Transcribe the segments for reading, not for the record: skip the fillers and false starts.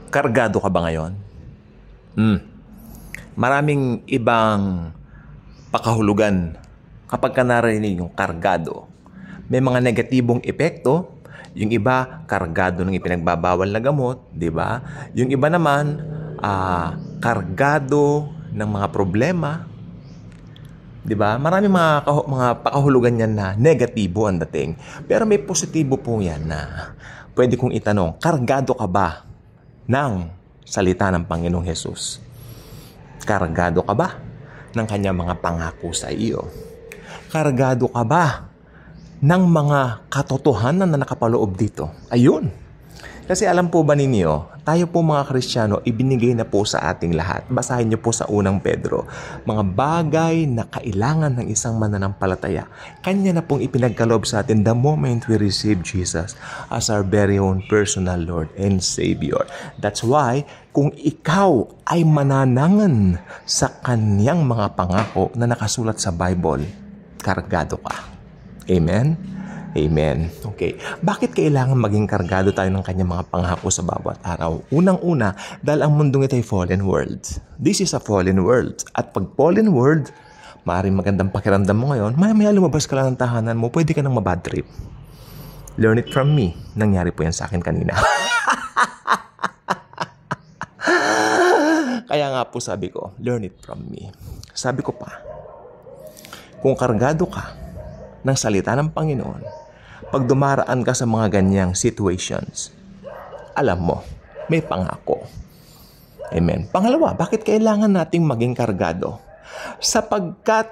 Kargado ka ba ngayon? Maraming ibang pakahulugan kapag ka narinig yung kargado. May mga negatibong epekto. Yung iba, kargado ng ipinagbabawal na gamot, di ba? Yung iba naman, kargado ng mga problema, di ba? Maraming mga pakahulugan yan na negatibo ang dating. Pero may positibo po yan na pwede kong itanong, kargado ka ba ng salita ng Panginoong Hesus? Kargado ka ba ng kanyang mga pangako sa iyo? Kargado ka ba ng mga katotohanan na nakapaloob dito? Ayun. Kasi alam po ba ninyo, tayo po mga Kristiyano, ibinigay na po sa ating lahat. Basahin niyo po sa unang Pedro, mga bagay na kailangan ng isang mananampalataya. Kanya na pong ipinagkaloob sa atin the moment we receive Jesus as our very own personal Lord and Savior. That's why, kung ikaw ay mananangan sa kanyang mga pangako na nakasulat sa Bible, kargado ka. Amen? Amen. Okay. Bakit kailangan maging kargado tayo ng kanyang mga pangako sa bawat araw? Unang-una, dahil ang mundong ito ay fallen world. This is a fallen world. At pag fallen world, maaaring magandang pakiramdam mo ngayon, maya lumabas ka lang ng tahanan mo, pwede ka nang mabad trip. Learn it from me. Nangyari po yan sa akin kanina. Kaya nga po sabi ko, learn it from me. Sabi ko pa, kung kargado ka ng salita ng Panginoon, pag dumaraan ka sa mga ganyang situations, alam mo, may pangako. Amen. Pangalawa, bakit kailangan nating maging kargado? Sapagkat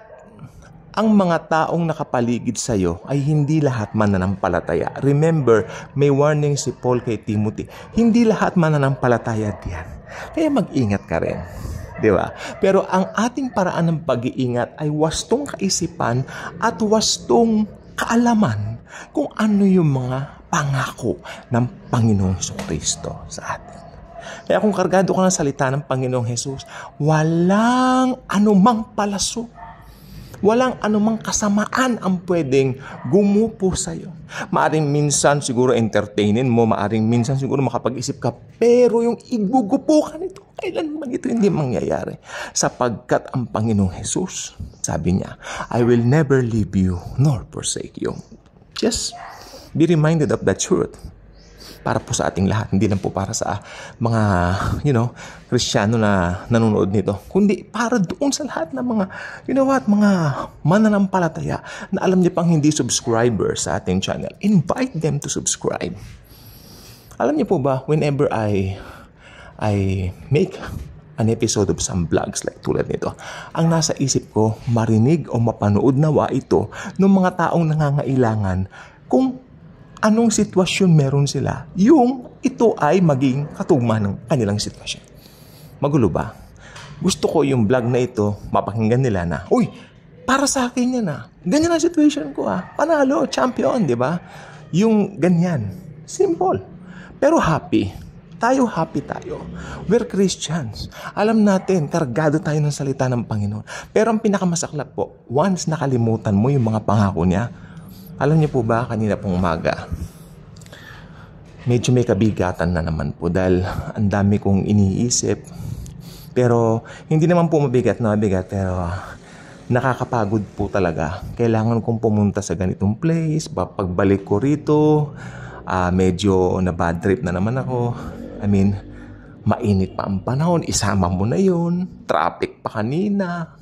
ang mga taong nakapaligid sa iyo ay hindi lahat mananampalataya. Remember, may warning si Paul kay Timothy. Hindi lahat mananampalataya diyan. Kaya mag-ingat ka rin. Di ba? Pero ang ating paraan ng pag-iingat ay wastong kaisipan at wastong kaalaman kung ano yung mga pangako ng Panginoong Jesucristo sa atin. Kaya kung kargado ka ng salita ng Panginoong Jesus, walang anumang palaso, walang anumang kasamaan ang pwedeng gumupo sa iyo. Maaring minsan siguro entertainin mo, maaring minsan siguro makapag-isip ka, pero yung igugupo ka nito, kailan man ito hindi mangyayari. Sapagkat ang Panginoong Jesus, sabi niya, I will never leave you nor forsake you. Just be reminded of that truth. Para po sa ating lahat, hindi lang po para sa mga, Kristiyano na nanonood nito, kundi para doon sa lahat ng mga, mga mananampalataya na alam niyo pang hindi subscriber sa ating channel. Invite them to subscribe. Alam niyo po ba, whenever I make an episode of some vlogs like tulad nito, ang nasa isip ko, marinig o mapanood nawa ito ng mga taong nangangailangan kung anong sitwasyon meron sila, yung ito ay maging katugma ng kanilang sitwasyon. Magulo ba? Gusto ko yung vlog na ito, mapakinggan nila na, uy, para sa akin yan ganyan ang situation ko panalo, champion, di ba? Yung ganyan, simple. Pero happy tayo. We're Christians. Alam natin, kargado tayo ng salita ng Panginoon. Pero ang pinakamasaklap po, once nakalimutan mo yung mga pangako niya, alam niyo po ba, kanina pong umaga, medyo may kabigatan na naman po dahil ang dami kong iniisip. Pero hindi naman po mabigat, pero nakakapagod po talaga. Kailangan kong pumunta sa ganitong place. Pagbalik ko rito, medyo na bad trip na naman ako. Mainit pa ang panahon. Isama mo na yun. Traffic pa kanina.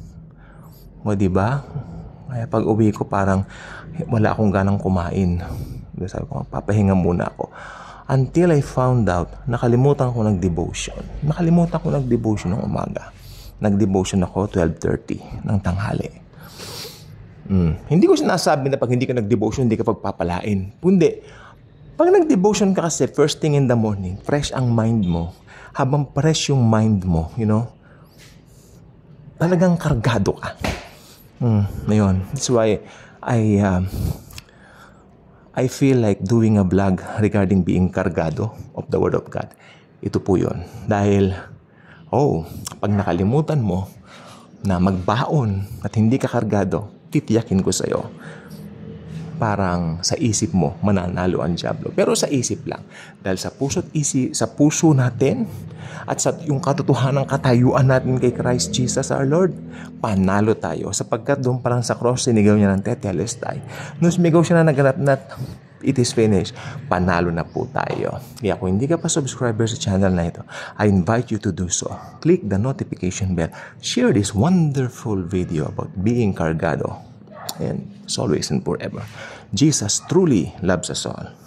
O diba? Kaya pag uwi ko parang wala akong ganang kumain. Sabi ko, papahinga muna ako. Until I found out, nakalimutan ko nag-devotion ng umaga. Nag-devotion ako 12:30 ng tanghali. Hindi ko sinasabi na pag hindi ka nag-devotion, hindi ka pagpapalain. Kundi, pag nag-devotion ka kasi first thing in the morning, fresh ang mind mo. Habang fresh yung mind mo, talagang kargado ka. Ngayon, that's why I feel like doing a vlog regarding being kargado of the Word of God. Ito po yun. Dahil, pag nakalimutan mo na magbaon at hindi ka kargado, titiyakin ko sa'yo, parang sa isip mo mananalo ang diablo. Pero sa isip lang. Dahil sa puso natin at sa yung katotohanan ng katayuan natin kay Christ Jesus our Lord, panalo tayo. Sapagkat doon pa lang sa cross, sinigaw niya ng tetelestai. Nung sumigaw siya na naganap na it is finished, panalo na po tayo. Kaya kung hindi ka pa subscriber sa channel na ito, I invite you to do so. Click the notification bell. Share this wonderful video about being cargado. And it's always and forever. Jesus truly loves us all.